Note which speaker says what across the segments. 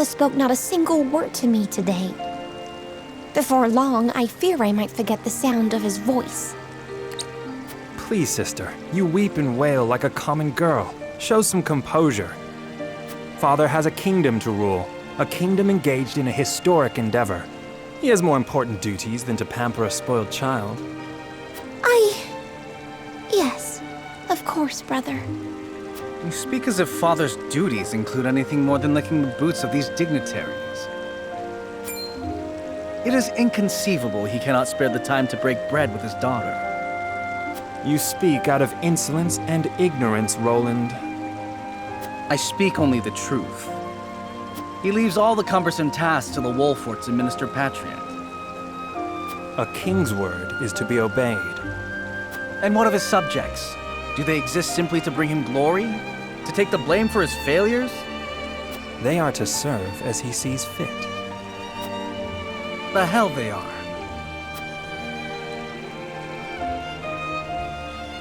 Speaker 1: father spoke not a single word to me today. Before long, I fear I might forget the sound of his voice.
Speaker 2: Please, sister, you weep and wail like a common girl. Show some composure. Father has a kingdom to rule, a kingdom engaged in a historic endeavor. He has more important duties than to pamper a spoiled child.
Speaker 1: Yes, of course, brother.
Speaker 3: You speak as if Father's duties include anything more than licking the boots of these dignitaries. It is inconceivable he cannot spare the time to break bread with his daughter.
Speaker 2: You speak out of insolence and ignorance, Roland.
Speaker 3: I speak only the truth. He leaves all the cumbersome tasks to the Wolforts and Minister Patriot.
Speaker 2: A king's word is to be obeyed.
Speaker 3: And what of his subjects? Do they exist simply to bring him glory? To take the blame for his failures?
Speaker 2: They are to serve as he sees fit.
Speaker 3: The hell they are.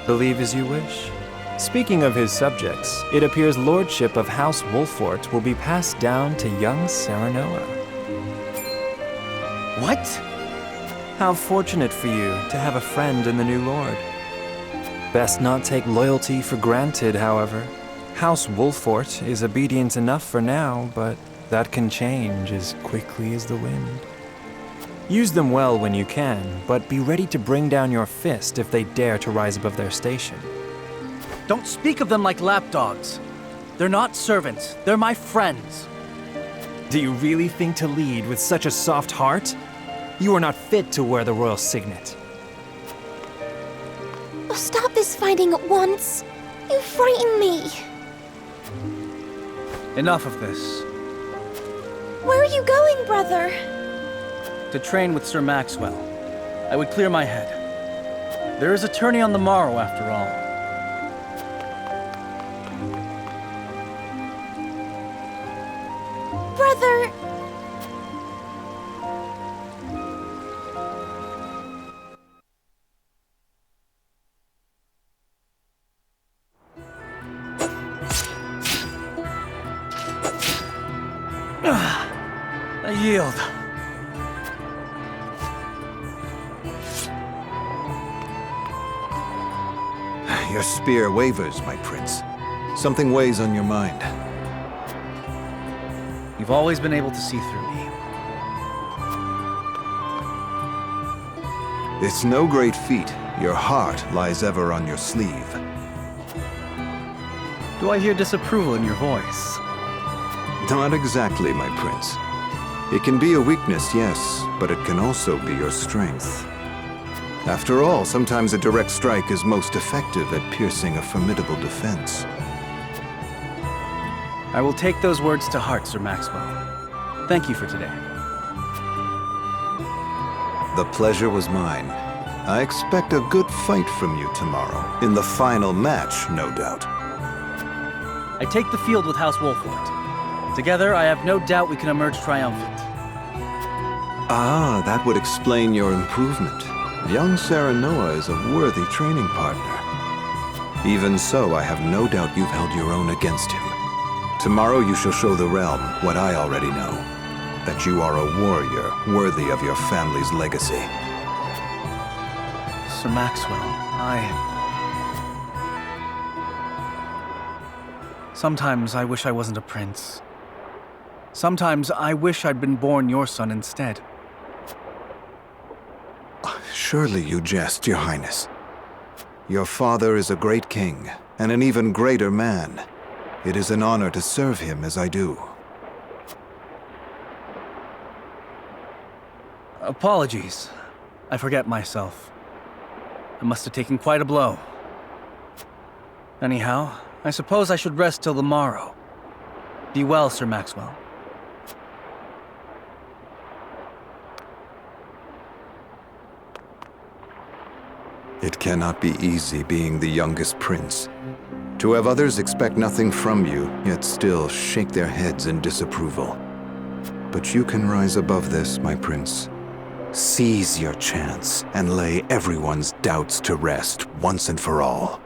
Speaker 2: Believe as you wish. Speaking of his subjects, it appears lordship of House Wolfort will be passed down to young Serenoa.
Speaker 3: What?
Speaker 2: How fortunate for you to have a friend in the new lord. Best not take loyalty for granted, however. House Wolfort is obedient enough for now, but that can change as quickly as the wind. Use them well when you can, but be ready to bring down your fist if they dare to rise above their station.
Speaker 3: Don't speak of them like lapdogs. They're not servants, they're my friends.
Speaker 2: Do you really think to lead with such a soft heart? You are not fit to wear the royal signet.
Speaker 1: Oh, stop this fighting at once. You frighten me.
Speaker 3: Enough of this.
Speaker 1: Where are you going, brother?
Speaker 3: To train with Sir Maxwell. I would clear my head. There is a tourney on the morrow, after all.
Speaker 1: Brother...
Speaker 3: I yield.
Speaker 4: Your spear wavers, my prince. Something weighs on your mind.
Speaker 3: You've always been able to see through me.
Speaker 4: It's no great feat. Your heart lies ever on your sleeve.
Speaker 3: Do I hear disapproval in your voice?
Speaker 4: Not exactly, my prince. It can be a weakness, yes, but it can also be your strength. After all, sometimes a direct strike is most effective at piercing a formidable defense.
Speaker 3: I will take those words to heart, Sir Maxwell. Thank you for today.
Speaker 4: The pleasure was mine. I expect a good fight from you tomorrow. In the final match, no doubt.
Speaker 3: I take the field with House Wolfort. Together, I have no doubt we can emerge triumphant.
Speaker 4: Ah, that would explain your improvement. Young Serenoa is a worthy training partner. Even so, I have no doubt you've held your own against him. Tomorrow you shall show the realm what I already know. That you are a warrior worthy of your family's legacy.
Speaker 3: Sir Maxwell, Sometimes I wish I wasn't a prince. Sometimes I wish I'd been born your son instead.
Speaker 4: Surely you jest, Your Highness. Your father is a great king, and an even greater man. It is an honor to serve him as I do.
Speaker 3: Apologies. I forget myself. I must have taken quite a blow. Anyhow, I suppose I should rest till the morrow. Be well, Sir Maxwell.
Speaker 4: It cannot be easy being the youngest prince. To have others expect nothing from you, yet still shake their heads in disapproval. But you can rise above this, my prince. Seize your chance and lay everyone's doubts to rest once and for all.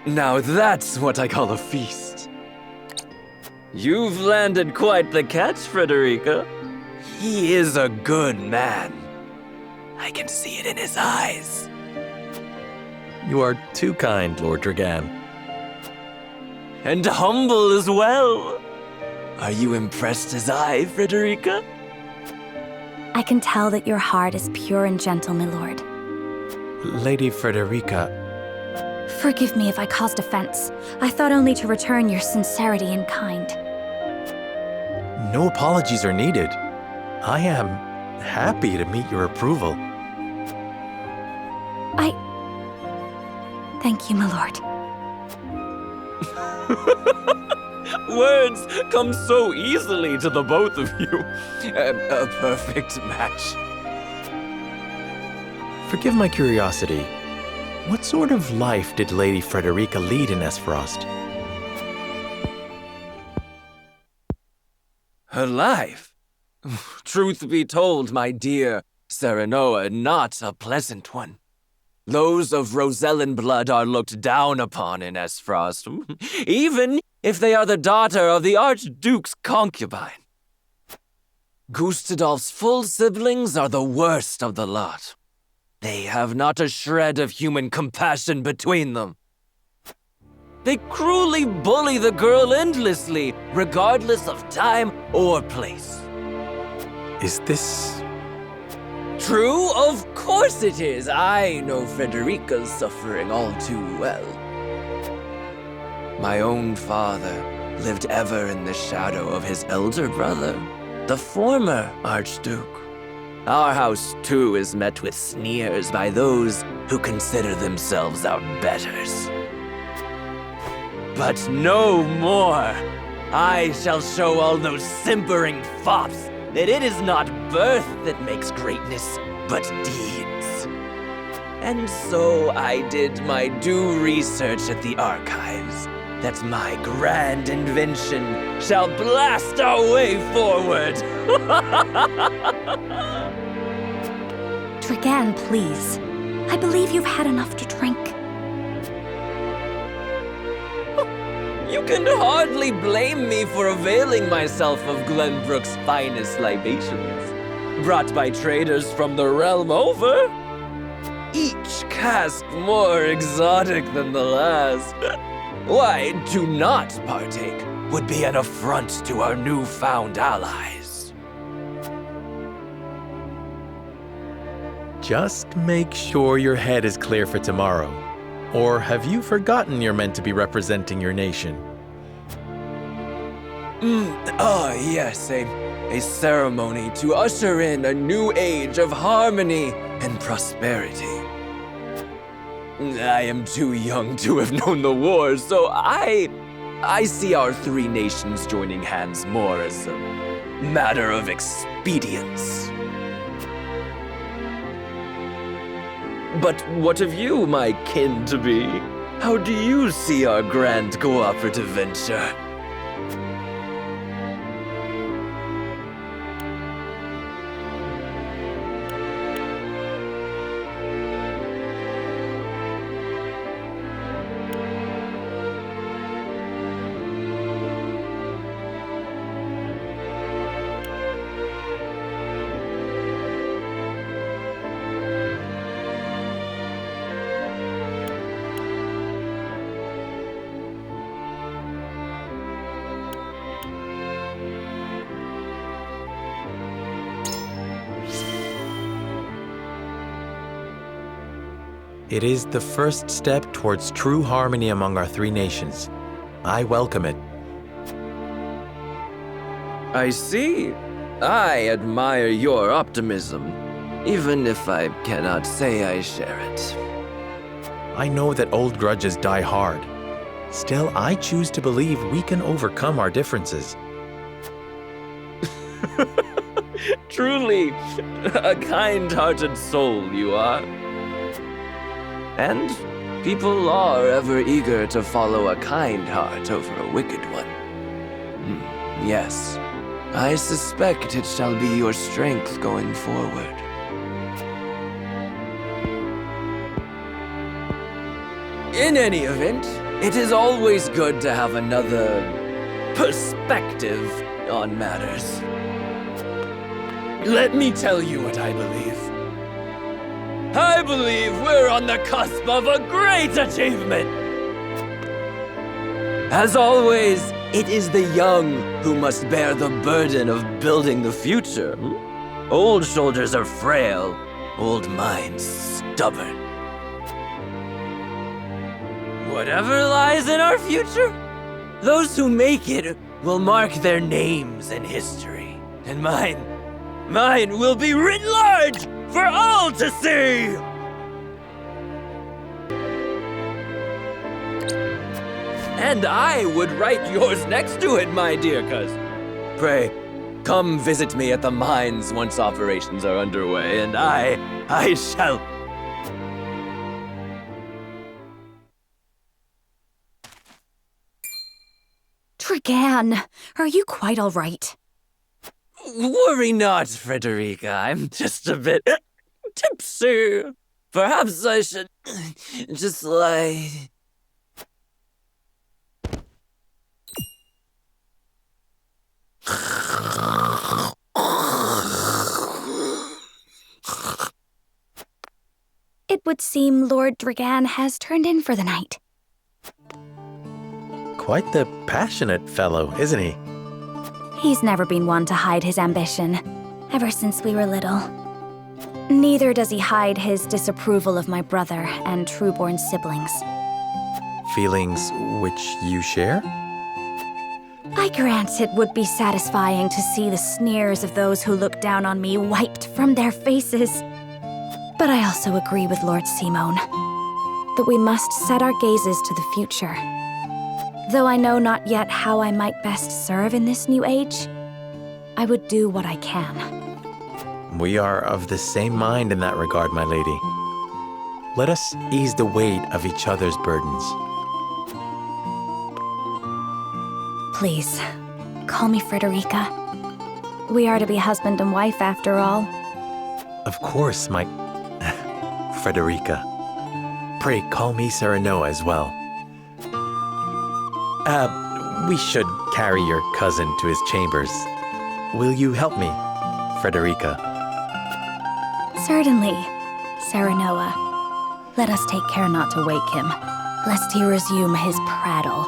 Speaker 5: Now that's what I call a feast. You've landed quite the catch, Frederica. He is a good man. I can see it in his eyes.
Speaker 2: You are too kind, Lord Dragan.
Speaker 5: And humble as well. Are you impressed as I, Frederica?
Speaker 6: I can tell that your heart is pure and gentle, my lord.
Speaker 2: Lady Frederica,
Speaker 6: Forgive me if I caused offense. I thought only to return your sincerity and kind.
Speaker 2: no apologies are needed. I am happy to meet your approval.
Speaker 6: Thank you, my lord.
Speaker 5: Words come so easily to the both of you. A perfect match.
Speaker 2: Forgive my curiosity. What sort of life did Lady Frederica lead in Esfrost?
Speaker 5: Her life? Truth be told, my dear Serenoa, not a pleasant one. Those of Rosellan blood are looked down upon in Esfrost, even if they are the daughter of the Archduke's concubine. Gustadolf's full siblings are the worst of the lot. They have not a shred of human compassion between them. They cruelly bully the girl endlessly, regardless of time or place.
Speaker 2: Is this...
Speaker 5: True? Of course it is. I know Frederica's suffering all too well. My own father lived ever in the shadow of his elder brother, the former Archduke. Our house, too, is met with sneers by those who consider themselves our betters. But no more! I shall show all those simpering fops that it is not birth that makes greatness, but deeds. And so I did my due research at the archives, that my grand invention shall blast our way forward.
Speaker 6: Dragan, please. I believe you've had enough to drink.
Speaker 5: You can hardly blame me for availing myself of Glenbrook's finest libations, brought by traders from the realm over. Each cask more exotic than the last. Why, to not partake would be an affront to our newfound allies.
Speaker 2: Just make sure your head is clear for tomorrow. Or have you forgotten you're meant to be representing your nation?
Speaker 5: Yes, a ceremony to usher in a new age of harmony and prosperity. I am too young to have known the war, so I see our three nations joining hands more as a matter of expedience. But what of you, my kin-to-be? How do you see our grand cooperative venture?
Speaker 2: It is the first step towards true harmony among our three nations. I welcome it.
Speaker 5: I see. I admire your optimism, even if I cannot say I share it.
Speaker 2: I know that old grudges die hard. Still, I choose to believe we can overcome our differences.
Speaker 5: Truly, a kind-hearted soul you are. And people are ever eager to follow a kind heart over a wicked one. Yes, I suspect it shall be your strength going forward. In any event, It is always good to have another perspective on matters. Let me tell you what I believe. I believe we're on the cusp of a great achievement. As always, it is the young who must bear the burden of building the future. Old shoulders are frail, old minds stubborn. Whatever lies in our future, those who make it will mark their names in history. And mine will be written large for all to see! And I would write yours next to it, my dear cousin. Pray, come visit me at the mines once operations are underway, and I shall...
Speaker 6: Dragan, are you quite all right?
Speaker 5: Worry not, Frederica. I'm just a bit tipsy. Perhaps I should just lie...
Speaker 6: It would seem Lord Dragan has turned in for the night.
Speaker 7: Quite the passionate fellow, isn't he?
Speaker 6: He's never been one to hide his ambition, ever since we were little. Neither does he hide his disapproval of my brother and true-born siblings.
Speaker 7: Feelings which you share?
Speaker 6: I grant it would be satisfying to see the sneers of those who look down on me wiped from their faces. But I also agree with Lord Simone that we must set our gazes to the future. Though I know not yet how I might best serve in this new age, I would do what I can.
Speaker 7: We are of the same mind in that regard, my lady. Let us ease the weight of each other's burdens.
Speaker 6: Please, call me Frederica. We are to be husband and wife after all.
Speaker 7: Of course, my... Frederica. Pray call me Serenoa as well. We should carry your cousin to his chambers. Will you help me, Frederica?
Speaker 6: Certainly, Serenoa. Let us take care not to wake him, lest he resume his prattle.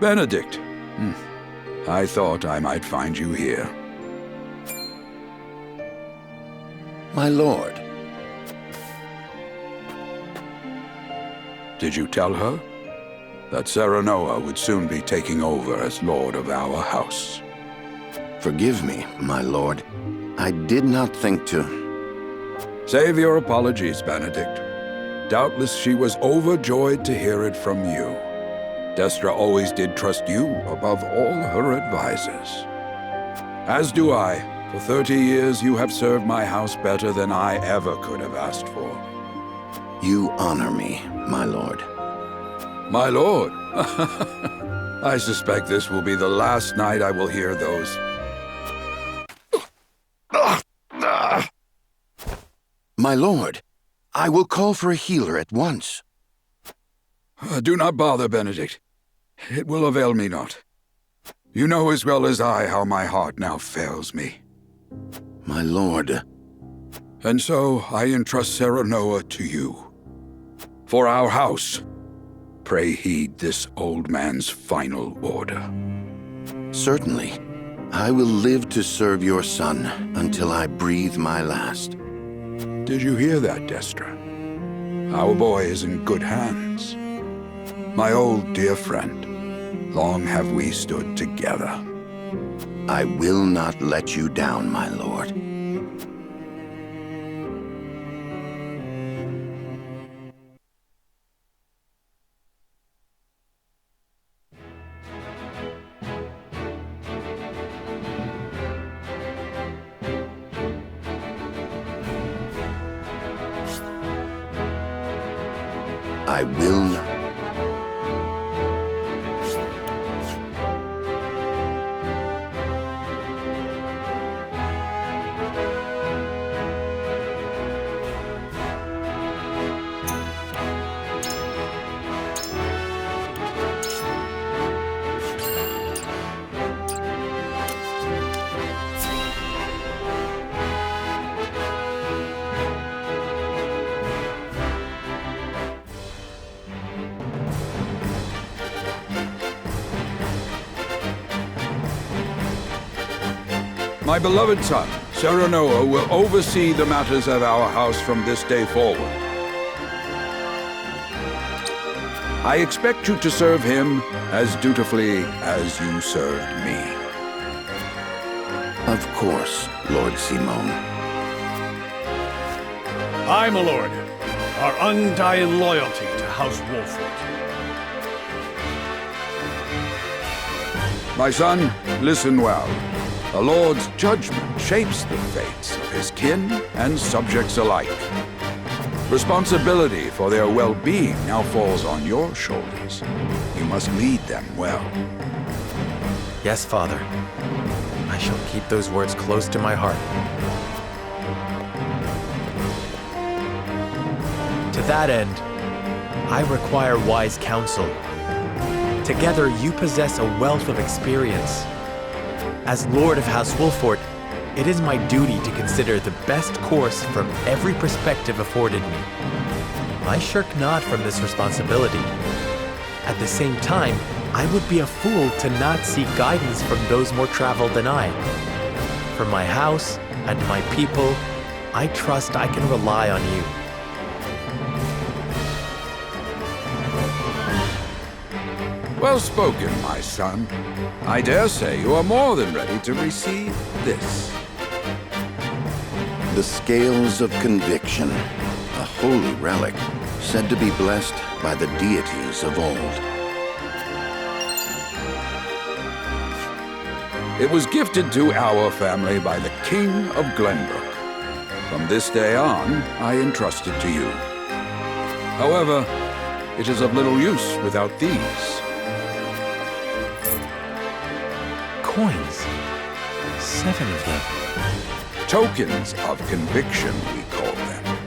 Speaker 8: Benedict. I thought I might find you here.
Speaker 9: My lord.
Speaker 8: Did you tell her that Serenoa would soon be taking over as lord of our house?
Speaker 9: Forgive me, my lord. I did not think to...
Speaker 8: Save your apologies, Benedict. Doubtless she was overjoyed to hear it from you. Destra always did trust you above all her advisors. As do I. For 30 years you have served my house better than I ever could have asked for.
Speaker 9: You honor me, my lord.
Speaker 8: My lord? I suspect this will be the last night I will hear those.
Speaker 9: My lord, I will call for a healer at once.
Speaker 8: Do not bother, Benedict. It will avail me not. You know as well as I how my heart now fails me.
Speaker 9: My lord.
Speaker 8: And so I entrust Serenoa to you. For our house, pray heed this old man's final order.
Speaker 9: Certainly. I will live to serve your son until I breathe my last.
Speaker 8: Did you hear that, Destra? Our boy is in good hands. My old dear friend, long have we stood together.
Speaker 9: I will not let you down, my lord. I will not...
Speaker 8: My beloved son, Serenoa, will oversee the matters of our house from this day forward. I expect you to serve him as dutifully as you served me.
Speaker 9: Of course, Lord Simone.
Speaker 10: Aye, my lord. Our undying loyalty to House Wolford.
Speaker 8: My son, listen well. A lord's judgment shapes the fates of his kin and subjects alike. Responsibility for their well-being now falls on your shoulders. You must lead them well.
Speaker 7: Yes, Father. I shall keep those words close to my heart. To that end, I require wise counsel. Together, you possess a wealth of experience. As Lord of House Wolford, it is my duty to consider the best course from every perspective afforded me. I shirk not from this responsibility. At the same time, I would be a fool to not seek guidance from those more traveled than I. For my house and my people, I trust I can rely on you.
Speaker 8: Well spoken, my son. I dare say you are more than ready to receive this.
Speaker 9: The scales of conviction, a holy relic, said to be blessed by the deities of old.
Speaker 8: It was gifted to our family by the King of Glenbrook. From this day on, I entrust it to you. However, it is of little use without these.
Speaker 7: Coins. 7 of them.
Speaker 8: Tokens of conviction, we call them.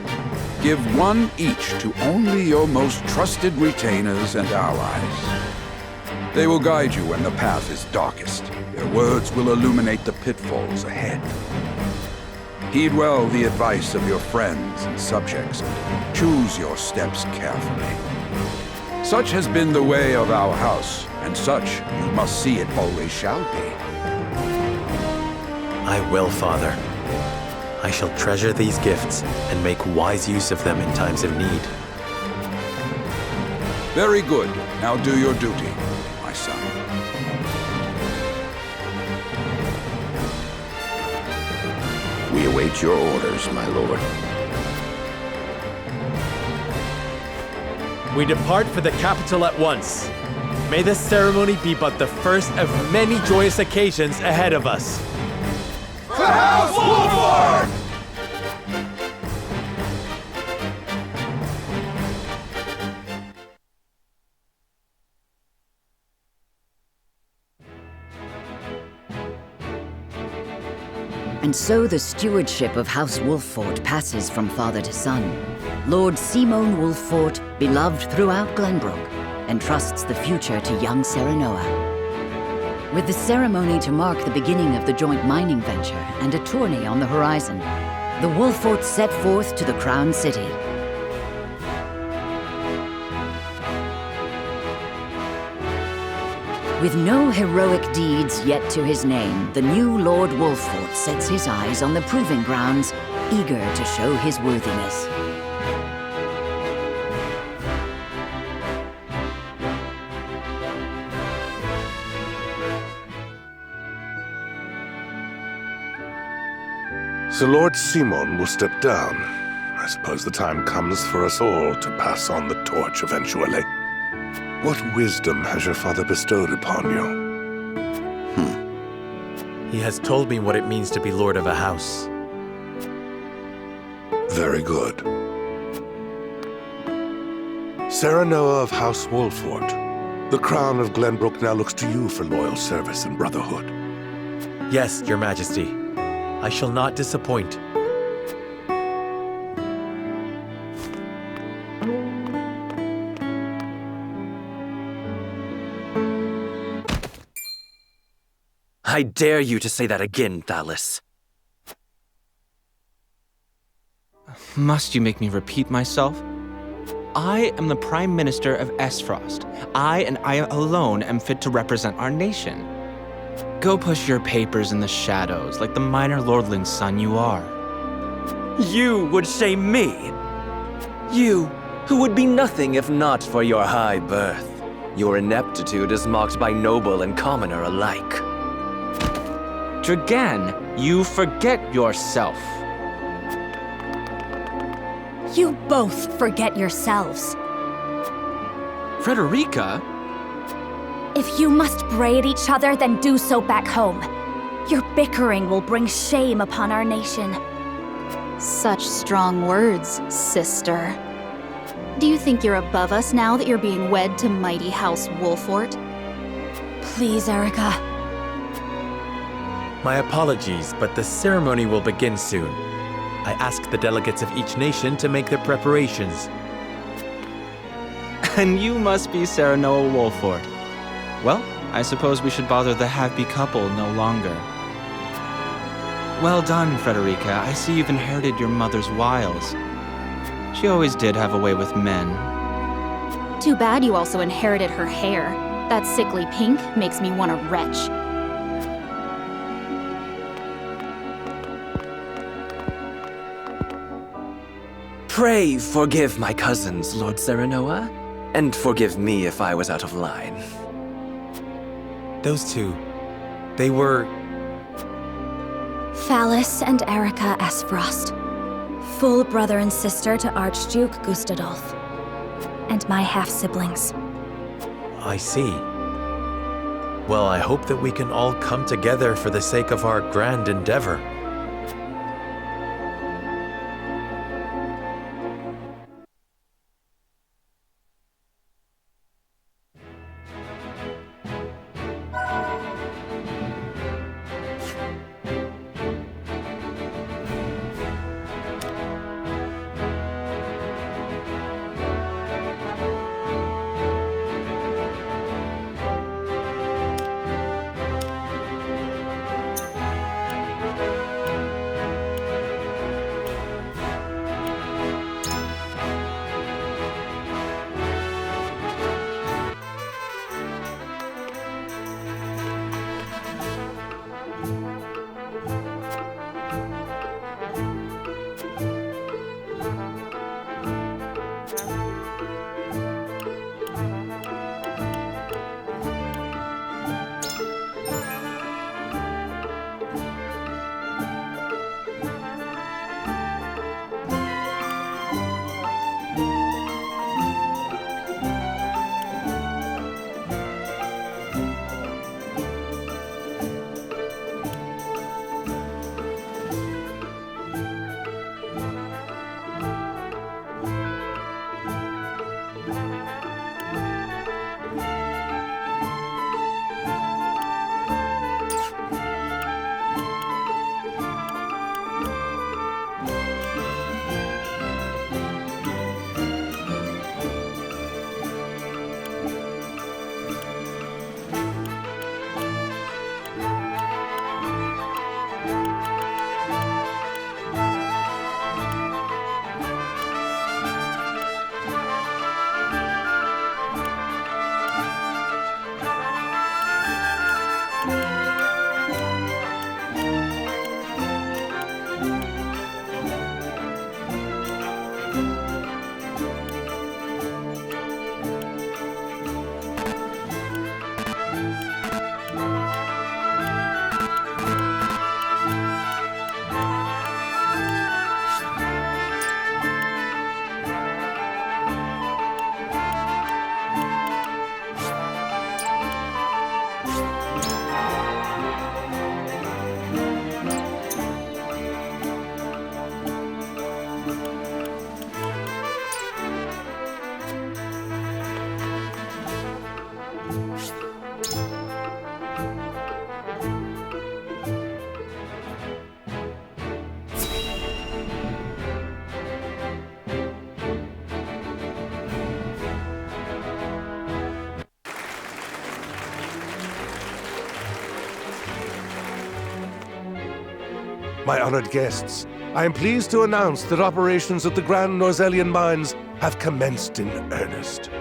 Speaker 8: Give one each to only your most trusted retainers and allies. They will guide you when the path is darkest. Their words will illuminate the pitfalls ahead. Heed well the advice of your friends and subjects, and choose your steps carefully. Such has been the way of our house, and such you must see it always shall be.
Speaker 7: I will, Father. I shall treasure these gifts and make wise use of them in times of need.
Speaker 8: Very good. Now do your duty, my son.
Speaker 9: We await your orders, my lord.
Speaker 7: We depart for the capital at once. May this ceremony be but the first of many joyous occasions ahead of us.
Speaker 8: For House Wolford!
Speaker 11: And so the stewardship of House Wolford passes from father to son. Lord Simone Wolford, beloved throughout Glenbrook, entrusts the future to young Serenoa. With the ceremony to mark the beginning of the joint mining venture and a tourney on the horizon, the Wolfords set forth to the Crown City. With no heroic deeds yet to his name, the new Lord Wolford sets his eyes on the proving grounds, eager to show his worthiness.
Speaker 12: So Lord Simon will step down. I suppose the time comes for us all to pass on the torch eventually. What wisdom has your father bestowed upon you?
Speaker 7: He has told me what it means to be lord of a house.
Speaker 12: Very good. Serenoa of House Wolford, the crown of Glenbrook now looks to you for loyal service and brotherhood.
Speaker 7: Yes, Your Majesty. I shall not disappoint.
Speaker 5: I dare you to say that again, Thalis.
Speaker 13: Must you make me repeat myself? I am the Prime Minister of Esfrost. I and I alone am fit to represent our nation. Go push your papers in the shadows like the minor lordling's son you are.
Speaker 5: You would shame me? You, who would be nothing if not for your high birth. Your ineptitude is mocked by noble and commoner alike.
Speaker 13: Dragan, you forget yourself.
Speaker 6: You both forget yourselves.
Speaker 13: Frederica?
Speaker 6: If you must braid each other, then do so back home. Your bickering will bring shame upon our nation.
Speaker 14: Such strong words, sister. Do you think you're above us now that you're being wed to mighty House Wolfort?
Speaker 6: Please, Erica.
Speaker 7: My apologies, but the ceremony will begin soon. I ask the delegates of each nation to make their preparations.
Speaker 13: And you must be Serenoa Wolfort. Well, I suppose we should bother the happy couple no longer. Well done, Frederica. I see you've inherited your mother's wiles. She always did have a way with men.
Speaker 14: Too bad you also inherited her hair. That sickly pink makes me want to retch.
Speaker 5: Pray forgive my cousins, Lord Serenoa, and forgive me if I was out of line.
Speaker 7: Those two, they were...
Speaker 6: Phallus and Erica S. Frost. Full brother and sister to Archduke Gustadolf. And my half-siblings.
Speaker 7: I see. Well, I hope that we can all come together for the sake of our grand endeavor.
Speaker 12: My honored guests, I am pleased to announce that operations at the Grand Norzelian Mines have commenced in earnest.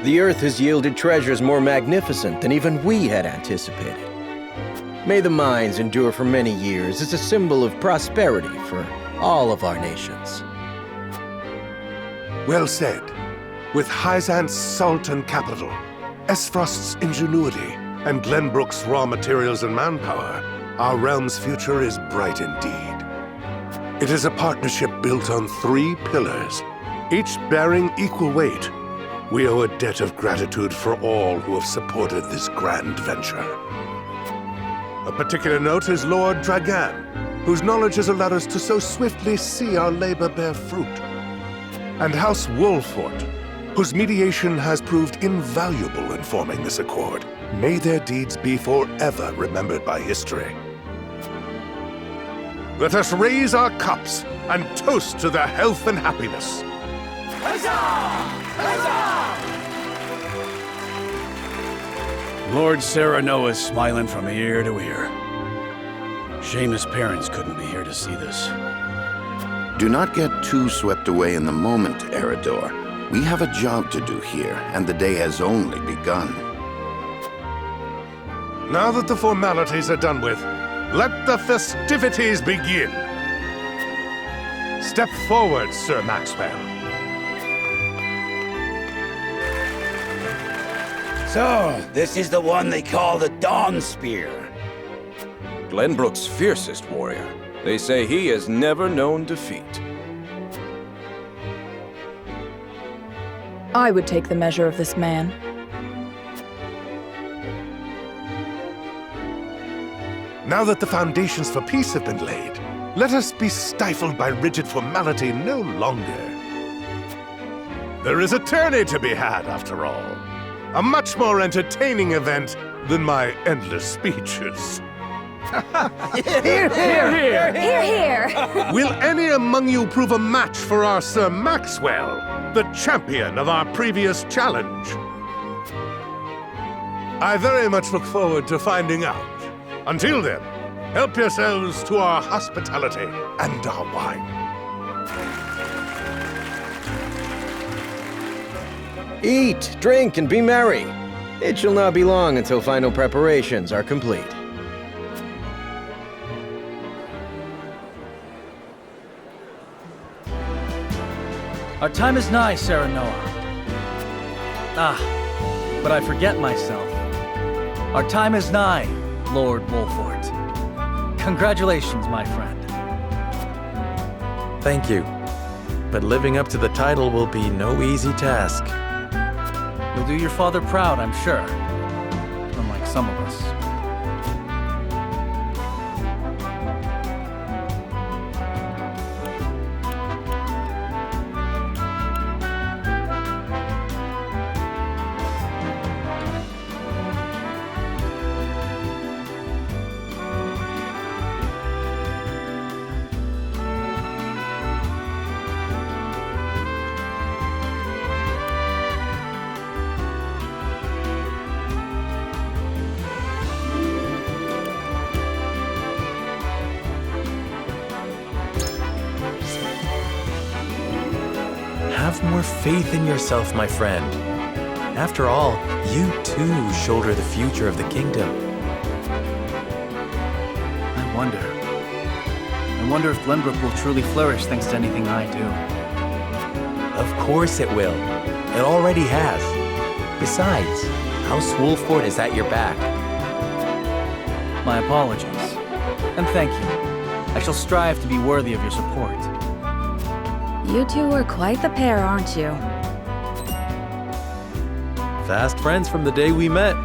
Speaker 15: The Earth has yielded treasures more magnificent than even we had anticipated. May the mines endure for many years as a symbol of prosperity for all of our nations.
Speaker 12: Well said. With Hyzant's salt and capital, Esfrost's ingenuity, and Glenbrook's raw materials and manpower, our realm's future is bright indeed. It is a partnership built on 3 pillars, each bearing equal weight. We owe a debt of gratitude for all who have supported this grand venture. A particular note is Lord Dragan, whose knowledge has allowed us to so swiftly see our labor bear fruit. And House Wolfort, whose mediation has proved invaluable in forming this accord. May their deeds be forever remembered by history. Let us raise our cups and toast to their health and happiness.
Speaker 10: Lord Serenoa is smiling from ear to ear. Shame his parents couldn't be here to see this.
Speaker 9: Do not get too swept away in the moment, Eridor. We have a job to do here, and the day has only begun.
Speaker 12: Now that the formalities are done with, let the festivities begin. Step forward, Sir Maxwell.
Speaker 16: So, this is the one they call the Dawn Spear.
Speaker 17: Glenbrook's fiercest warrior. They say he has never known defeat.
Speaker 18: I would take the measure of this man.
Speaker 12: Now that the foundations for peace have been laid, let us be stifled by rigid formality no longer. There is a tourney to be had, after all. A much more entertaining event than my endless speeches.
Speaker 6: Hear, hear! Hear, hear!
Speaker 12: Will any among you prove a match for our Sir Maxwell, the champion of our previous challenge? I very much look forward to finding out. Until then, help yourselves to our hospitality and our wine.
Speaker 15: Eat, drink, and be merry. It shall not be long until final preparations are complete.
Speaker 3: Our time is nigh, Serenoa. But I forget myself. Our time is nigh, Lord Wolfort. Congratulations, my friend.
Speaker 7: Thank you. But living up to the title will be no easy task.
Speaker 3: You'll do your father proud, I'm sure. Unlike some of us.
Speaker 7: Have more faith in yourself, my friend. After all, you too shoulder the future of the kingdom.
Speaker 3: I wonder if Glenbrook will truly flourish thanks to anything I do.
Speaker 7: Of course it will. It already has. Besides, House Wolfort is at your back.
Speaker 3: My apologies. And thank you. I shall strive to be worthy of your support.
Speaker 6: You two are quite the pair, aren't you?
Speaker 7: Fast friends from the day we met.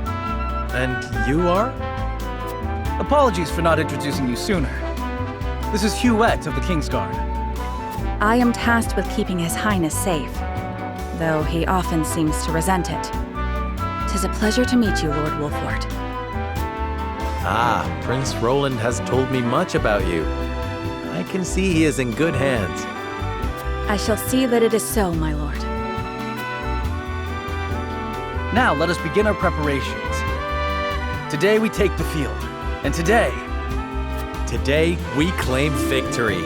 Speaker 7: And you are?
Speaker 3: Apologies for not introducing you sooner. This is Huette of the Kingsguard.
Speaker 6: I am tasked with keeping His Highness safe, though he often seems to resent it. 'Tis a pleasure to meet you, Lord Wolfort.
Speaker 7: Ah, Prince Roland has told me much about you. I can see he is in good hands.
Speaker 6: I shall see that it is so, my lord.
Speaker 3: Now let us begin our preparations. Today we take the field, and today
Speaker 7: we claim victory.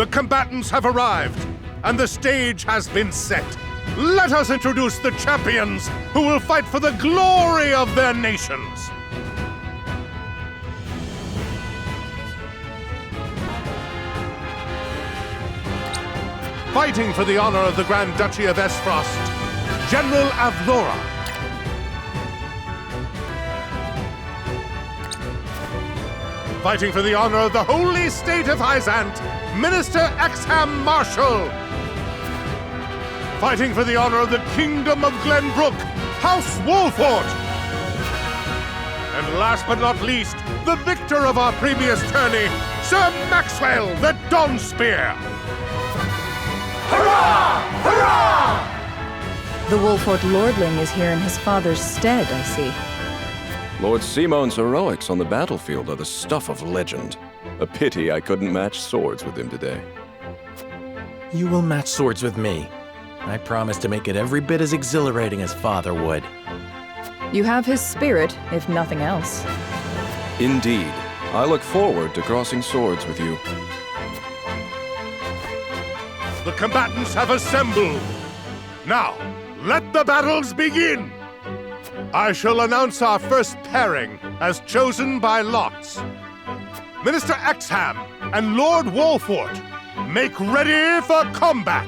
Speaker 12: The combatants have arrived, and the stage has been set. Let us introduce the champions who will fight for the glory of their nations. Fighting for the honor of the Grand Duchy of Esfrost, General Avlora. Fighting for the honor of the Holy State of Hyzant, Minister Exham Marshal. Fighting for the honor of the Kingdom of Glenbrook, House Wolfort. And last but not least, the victor of our previous tourney, Sir Maxwell the Dawnspear.
Speaker 18: Hurrah! Hurrah! The Wolfort Lordling is here in his father's stead, I see.
Speaker 17: Lord Simone's heroics on the battlefield are the stuff of legend. A pity I couldn't match swords with him today.
Speaker 7: You will match swords with me. I promise to make it every bit as exhilarating as Father would.
Speaker 18: You have his spirit, if nothing else.
Speaker 17: Indeed. I look forward to crossing swords with you.
Speaker 12: The combatants have assembled. Now, let the battles begin! I shall announce our first pairing as chosen by lots. Minister Exham and Lord Wolfort, make ready for combat!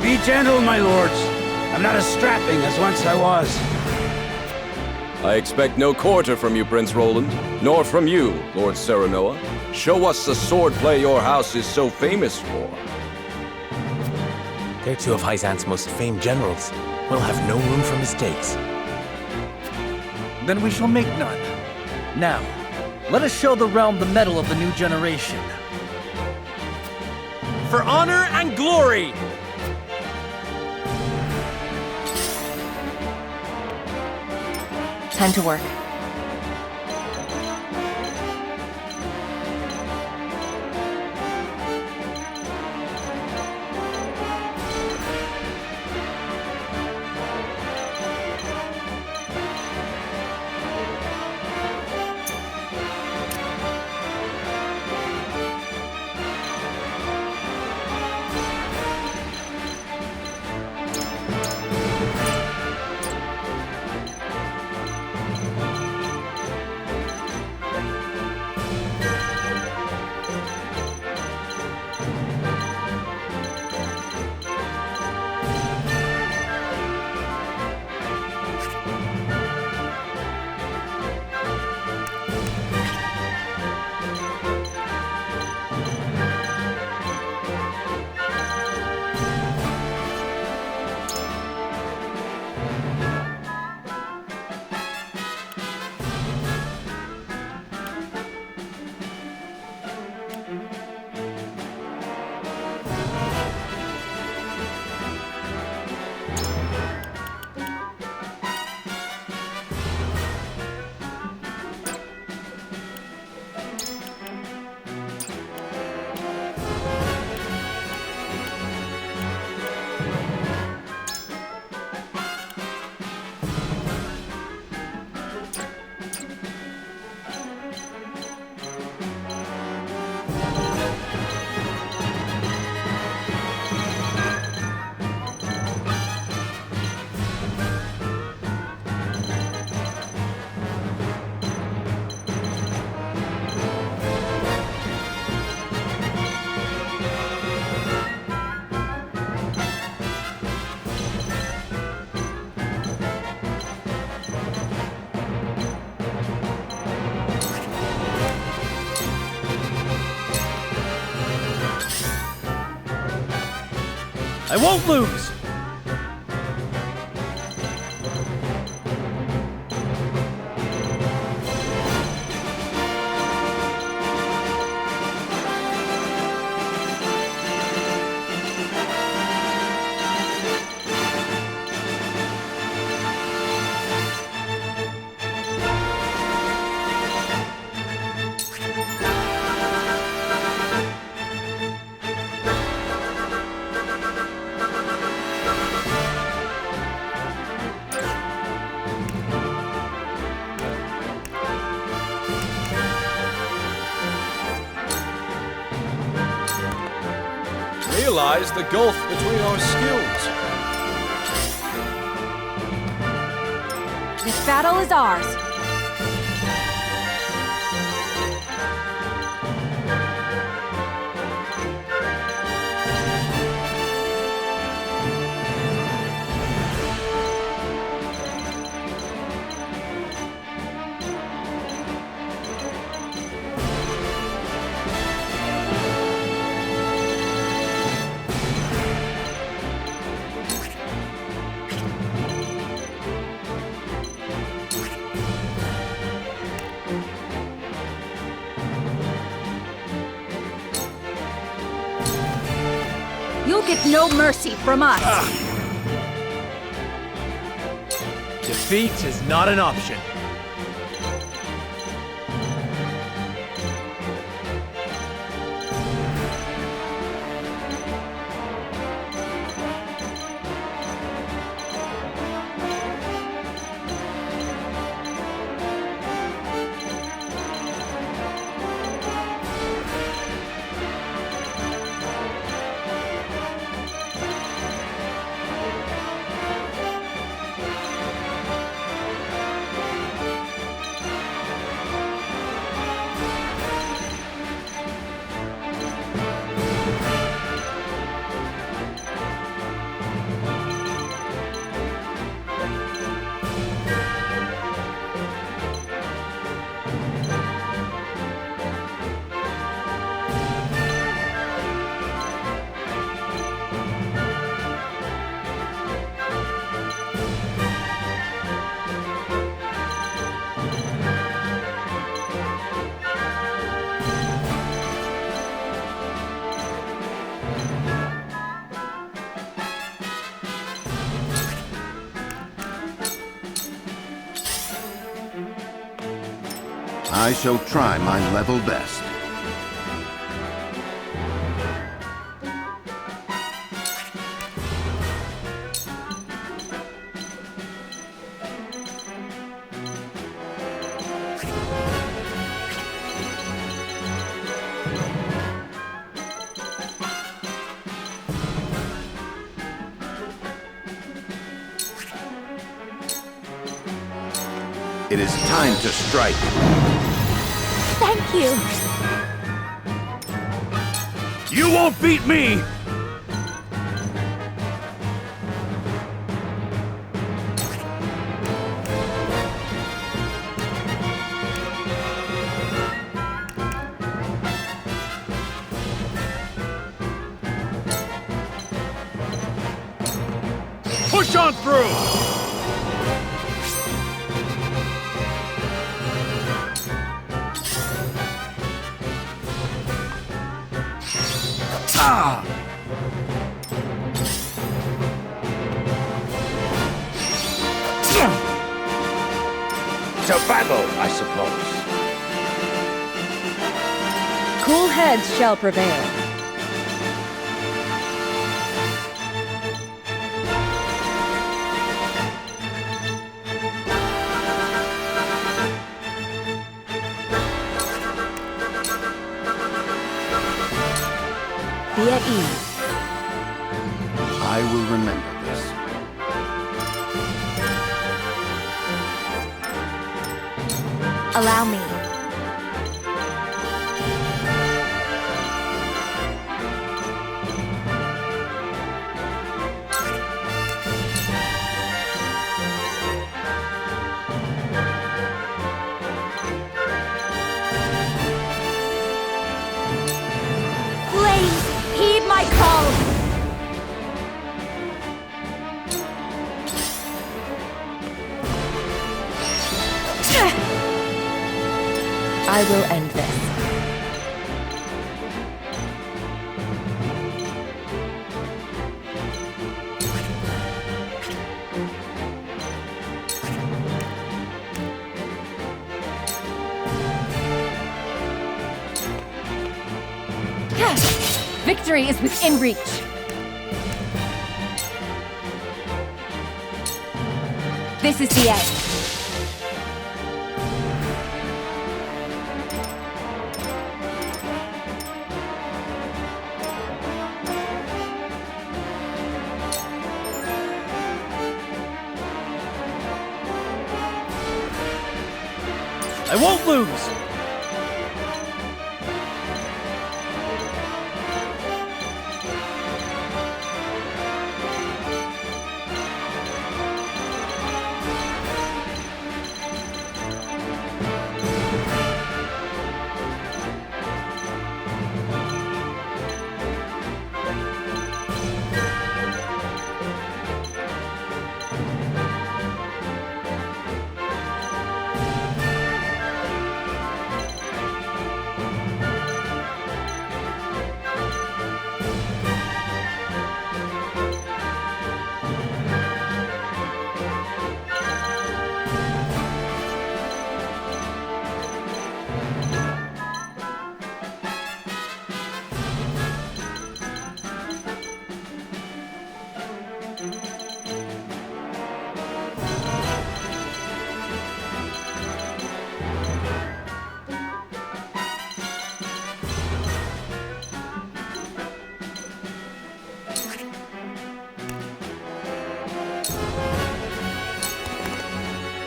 Speaker 16: Be gentle, my lords. I'm not as strapping as once I was.
Speaker 17: I expect no quarter from you, Prince Roland, nor from you, Lord Serenoa. Show us the swordplay your house is so famous for.
Speaker 7: They're two of Hyzant's most famed generals. We'll have no room for mistakes.
Speaker 3: Then we shall make none. Now, let us show the realm the mettle of the new generation.
Speaker 2: For honor and glory!
Speaker 18: Time to work.
Speaker 16: I won't lose!
Speaker 17: Realize the gulf between our skills.
Speaker 6: This battle is ours. You'll get no mercy from us.
Speaker 7: Defeat is not an option.
Speaker 9: I shall try my level best. It is time to strike.
Speaker 6: Thank you.
Speaker 16: You won't beat me! Push on through! Ah!
Speaker 15: Survival, I suppose.
Speaker 18: Cool heads shall prevail. Be at ease.
Speaker 9: I will remember this.
Speaker 1: Allow me.
Speaker 6: Please, heed my call.
Speaker 18: I will end this. Victory is within reach. This is the end.
Speaker 10: I won't lose!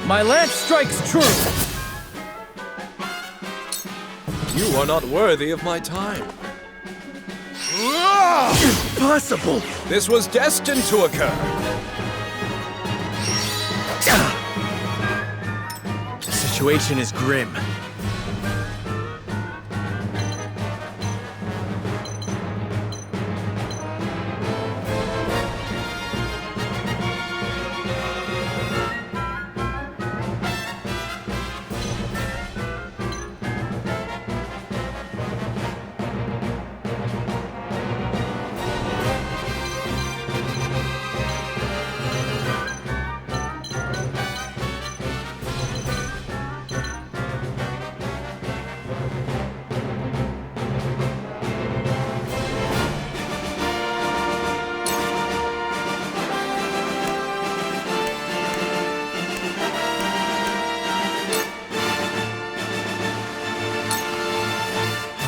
Speaker 10: My lance strikes true!
Speaker 17: You are not worthy of my time.
Speaker 10: Impossible!
Speaker 17: This was destined to occur.
Speaker 7: The situation is grim.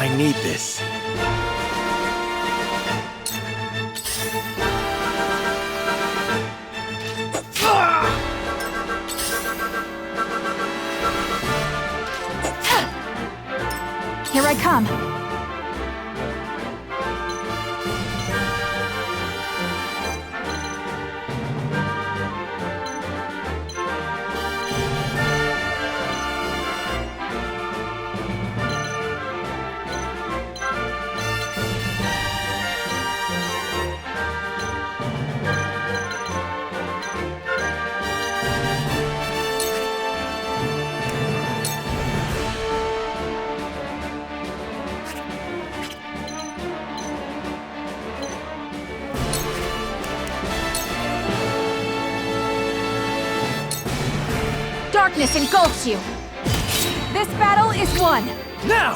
Speaker 7: I need this.
Speaker 6: Here I come. Darkness engulfs you. This battle is won.
Speaker 10: Now!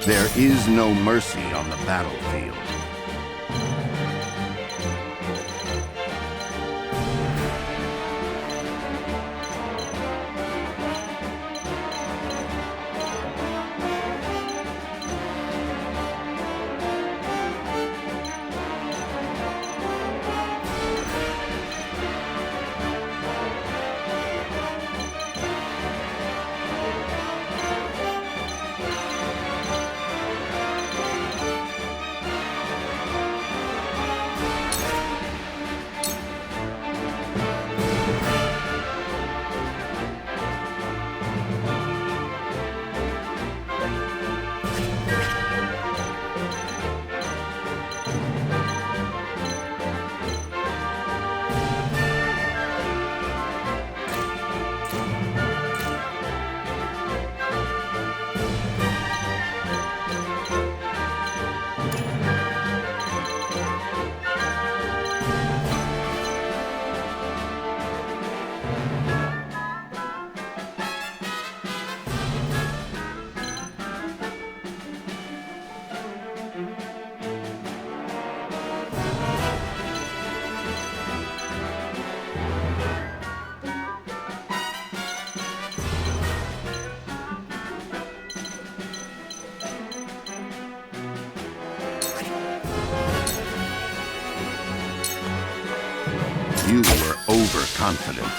Speaker 9: There is no mercy on the battlefield. You were overconfident.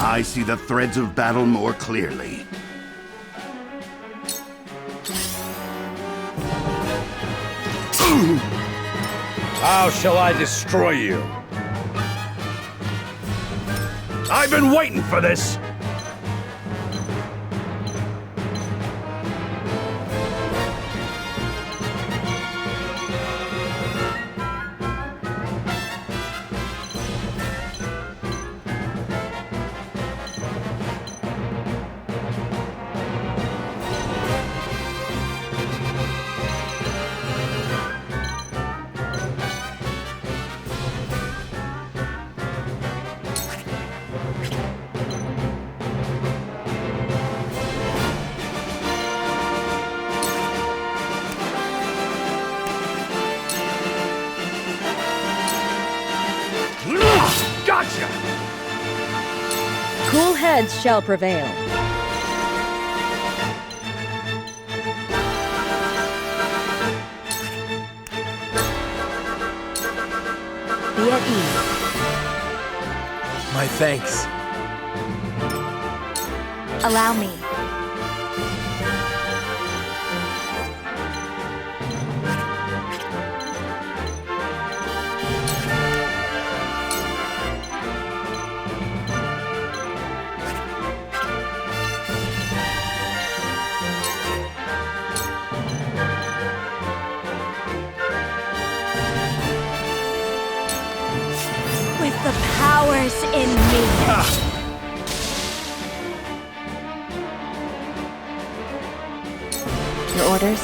Speaker 9: I see the threads of battle more clearly.
Speaker 16: How shall I destroy you? I've been waiting for this! Gotcha!
Speaker 18: Cool heads shall prevail. Be at ease.
Speaker 7: My thanks.
Speaker 6: Allow me. With the powers in me.
Speaker 1: Your orders?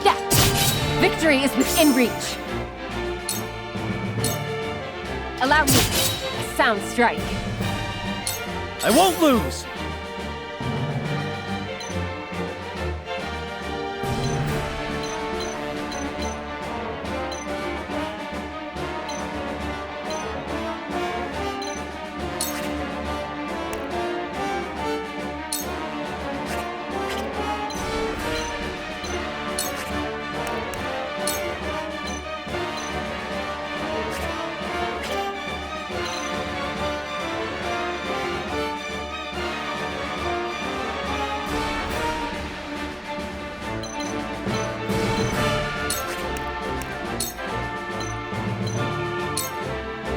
Speaker 18: Yeah! Victory is within reach. Allow me. A sound strike.
Speaker 3: I won't lose!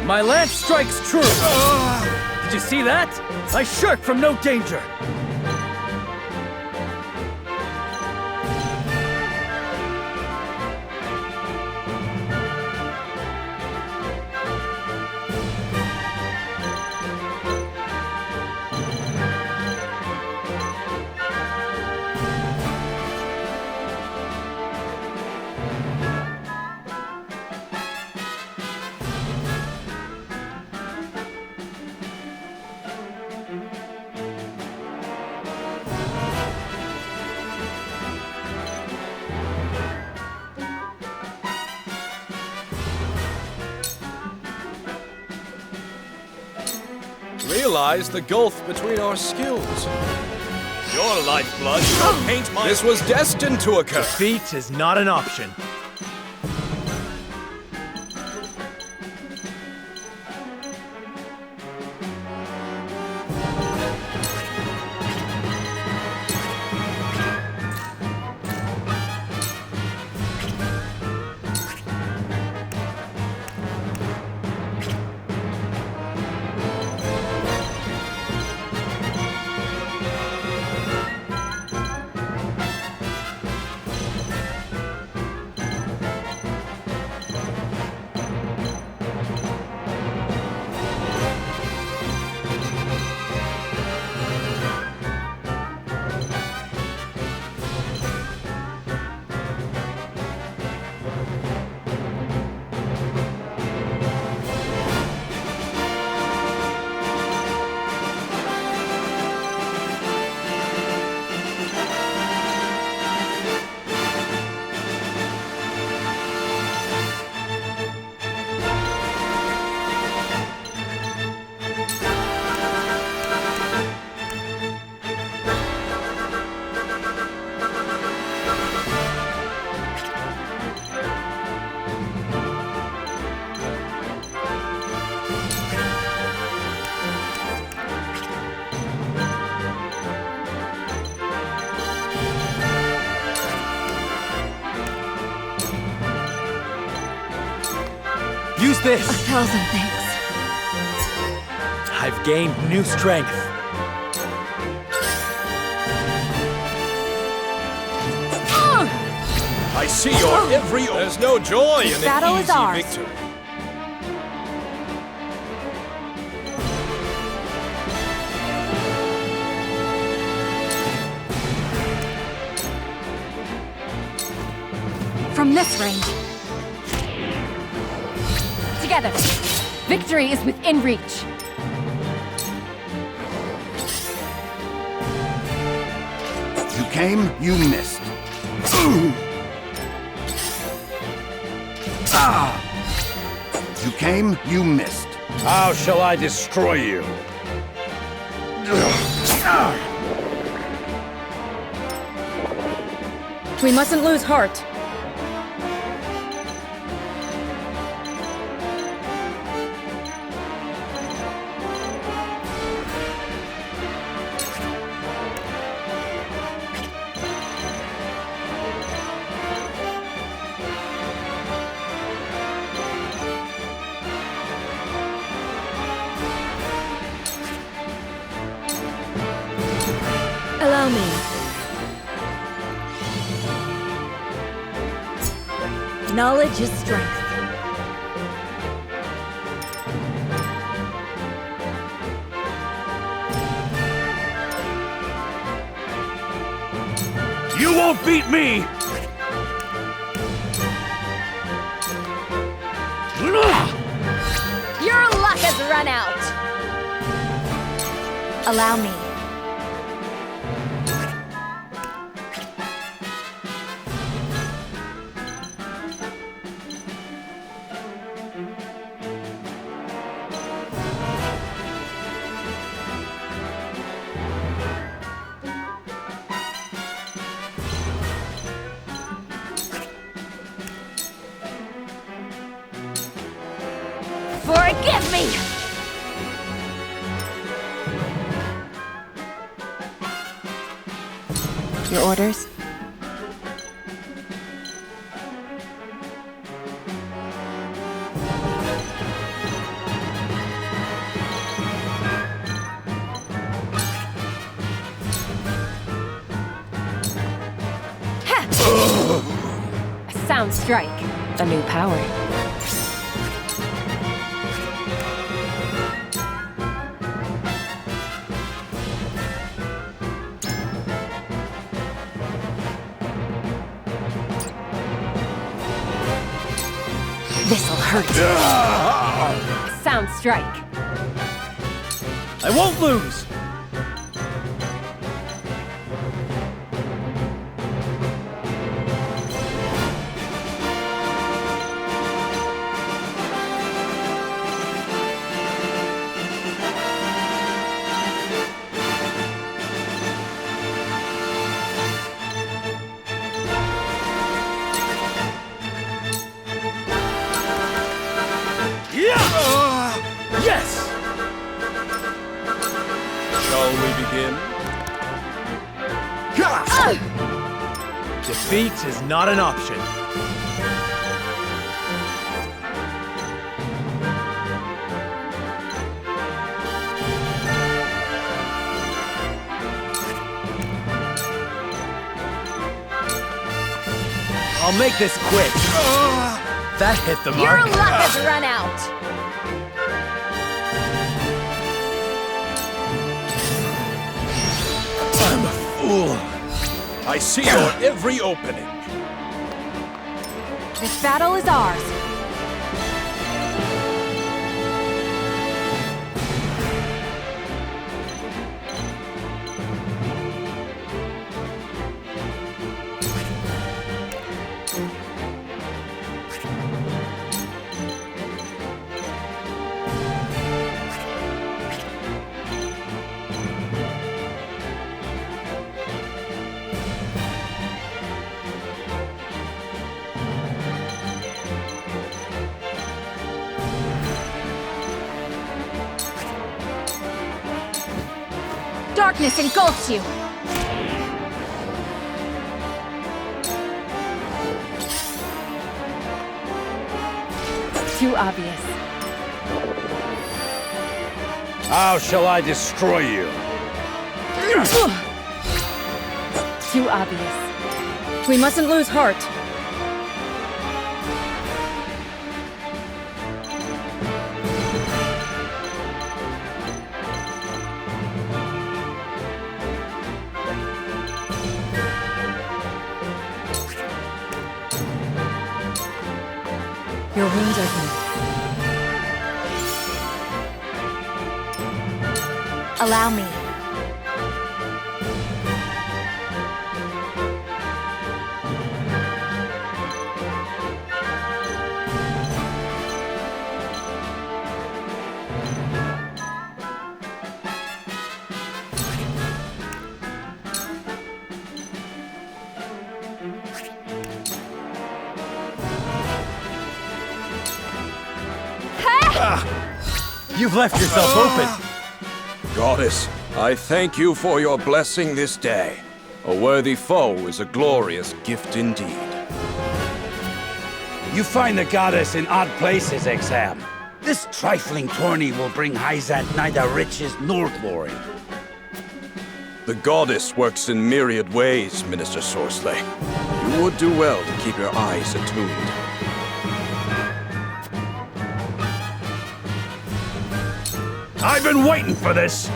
Speaker 3: My lance strikes true! Did you see that? I shirk from no danger!
Speaker 17: Realize the gulf between our skills. Your lifeblood will paint my... This was destined to occur.
Speaker 7: Defeat is not an option. How's this?
Speaker 6: 1,000 thanks.
Speaker 7: I've gained new strength.
Speaker 17: I see your every... There's no joy in
Speaker 1: battle
Speaker 17: an
Speaker 1: is
Speaker 17: easy
Speaker 1: ours.
Speaker 17: victory.
Speaker 6: From this range. Together. Victory is within reach.
Speaker 16: You came, you missed. You came, you missed. How shall I destroy you?
Speaker 18: We mustn't lose heart.
Speaker 6: Allow me. Knowledge is strength.
Speaker 16: You won't beat me!
Speaker 6: Your luck has run out! Allow me. Forgive me!
Speaker 1: Your orders?
Speaker 6: A sound strike.
Speaker 1: A new power. This'll hurt.
Speaker 6: Sound strike.
Speaker 7: I won't lose!
Speaker 17: Yes! Shall we begin?
Speaker 7: Defeat is not an option. I'll make this quick. That hit the mark.
Speaker 6: Your luck has run out.
Speaker 17: I'm a fool. I see your every opening.
Speaker 6: This battle is ours. Darkness engulfs you.
Speaker 19: Too obvious.
Speaker 16: How shall I destroy you?
Speaker 19: Too obvious. We mustn't lose heart.
Speaker 18: Your wounds are healed.
Speaker 1: Allow me.
Speaker 10: You've left yourself open.
Speaker 17: Goddess, I thank you for your blessing this day. A worthy foe is a glorious gift indeed.
Speaker 16: You find the goddess in odd places, Exam. This trifling tourney will bring Hyzant neither riches nor glory.
Speaker 17: The goddess works in myriad ways, Minister Soreslay. You would do well to keep your eyes attuned.
Speaker 16: I've been waiting for this!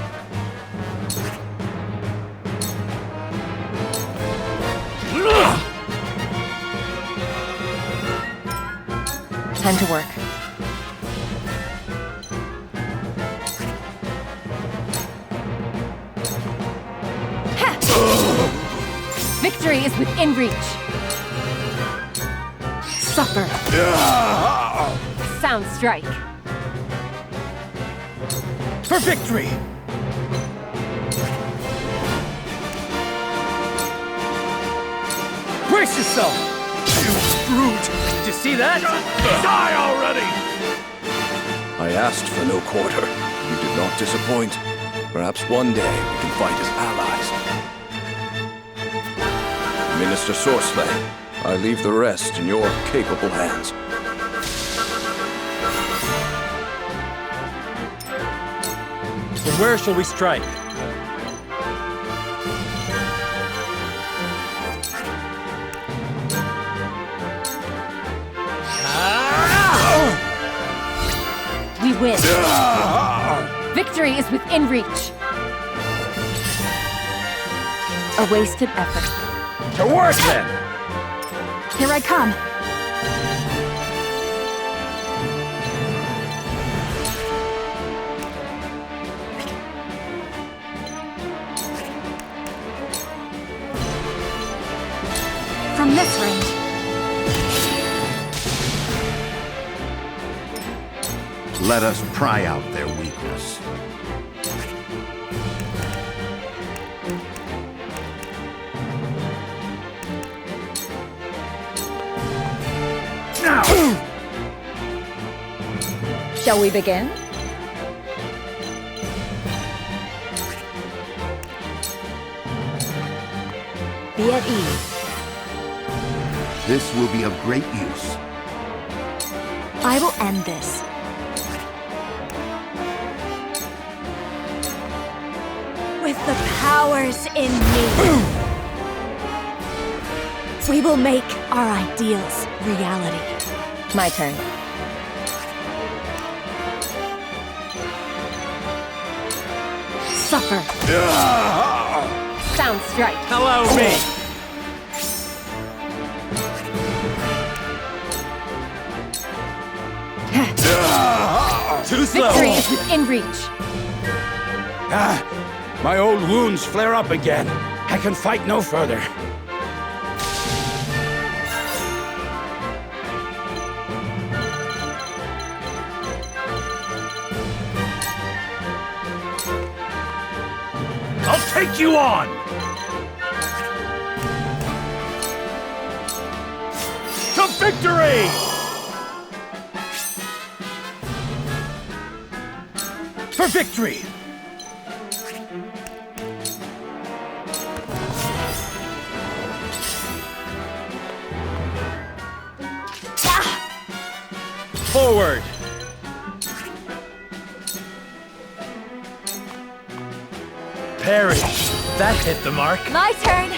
Speaker 19: Time to work. Victory is within reach. Suffer. Sound strike.
Speaker 16: For victory! Brace yourself! You brute! Did you see that? Die already!
Speaker 17: I asked for no quarter. You did not disappoint. Perhaps one day we can fight as allies. Minister Soreslay, I leave the rest in your capable hands.
Speaker 7: So where shall we strike?
Speaker 19: We win. Victory is within reach. A wasted effort.
Speaker 16: To work then!
Speaker 6: Here I come. From this range.
Speaker 9: Let us pry out their weakness.
Speaker 16: Now!
Speaker 18: Shall we begin?
Speaker 6: Be at ease.
Speaker 9: This will be of great use.
Speaker 6: I will end this. With the powers in me. We will make our ideals reality.
Speaker 18: My turn.
Speaker 19: Suffer. Sound strike.
Speaker 10: Hello, me!
Speaker 16: Too slow!
Speaker 19: Victory is within reach.
Speaker 16: My old wounds flare up again. I can fight no further. I'll take you on! To victory! For victory!
Speaker 7: forward! Parry! That hit the mark.
Speaker 19: My turn!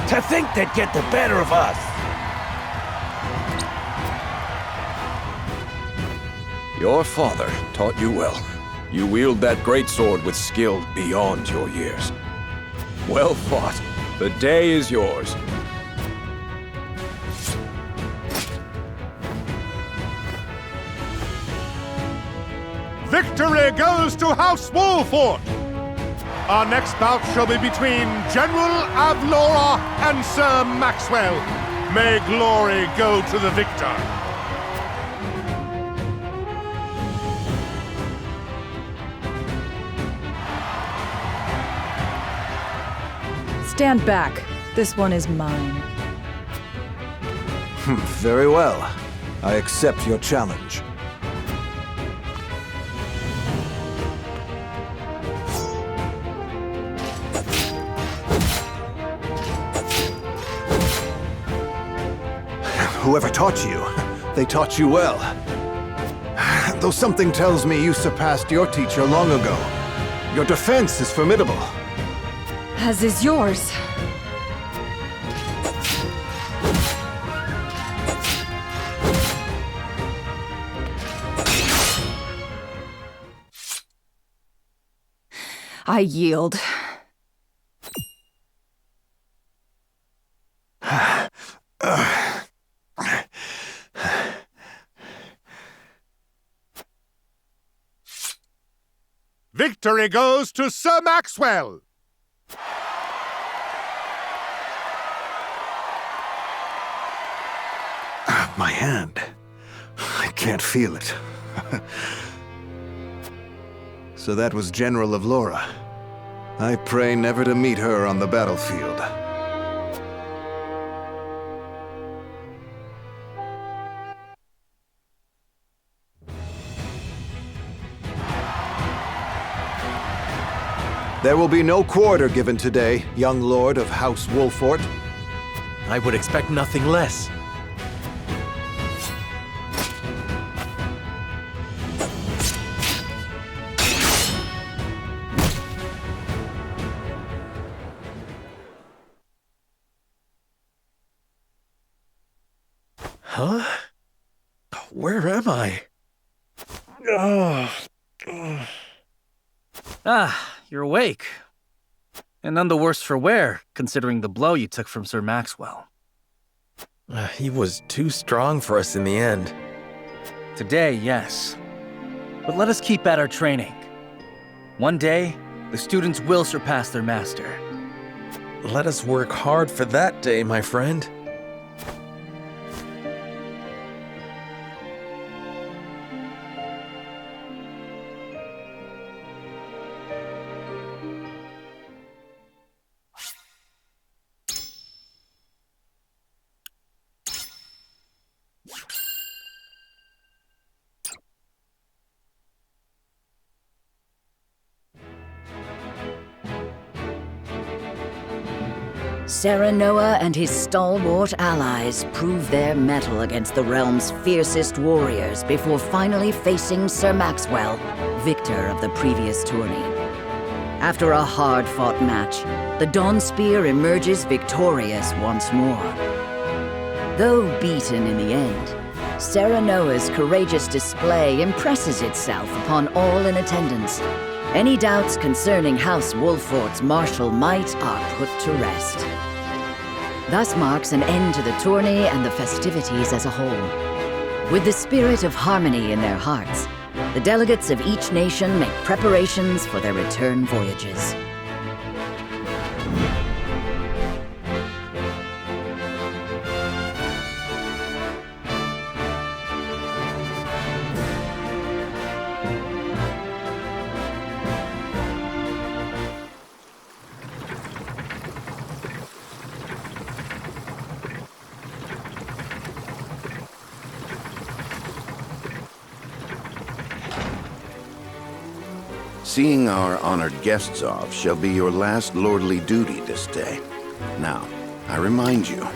Speaker 16: To think they'd get the better of us!
Speaker 17: Your father taught you well. You wield that great sword with skill beyond your years. Well fought. The day is yours.
Speaker 12: Victory goes to House Wolfort! Our next bout shall be between General Avlora and Sir Maxwell. May glory go to the victor.
Speaker 18: Stand back. This one is mine.
Speaker 20: Very well. I accept your challenge. Whoever taught you, they taught you well. Though something tells me you surpassed your teacher long ago. Your defense is formidable.
Speaker 18: As is yours. I yield.
Speaker 12: Victory goes to Sir Maxwell!
Speaker 20: My hand. I can't feel it. So that was General Avlora. I pray never to meet her on the battlefield. There will be no quarter given today, young lord of House Wolfort.
Speaker 7: I would expect nothing less. Huh? Where am I?
Speaker 3: You're awake. And none the worse for wear, considering the blow you took from Sir Maxwell.
Speaker 7: He was too strong for us in the end.
Speaker 3: Today, yes. But let us keep at our training. One day, the students will surpass their master.
Speaker 7: Let us work hard for that day, my friend.
Speaker 11: Serenoa and his stalwart allies prove their mettle against the realm's fiercest warriors before finally facing Sir Maxwell, victor of the previous tourney. After a hard-fought match, the Dawn Spear emerges victorious once more. Though beaten in the end, Serenoa's courageous display impresses itself upon all in attendance. Any doubts concerning House Wolfort's martial might are put to rest. Thus marks an end to the tourney and the festivities as a whole. With the spirit of harmony in their hearts, the delegates of each nation make preparations for their return voyages.
Speaker 9: Seeing our honored guests off shall be your last lordly duty this day. Now, I remind you,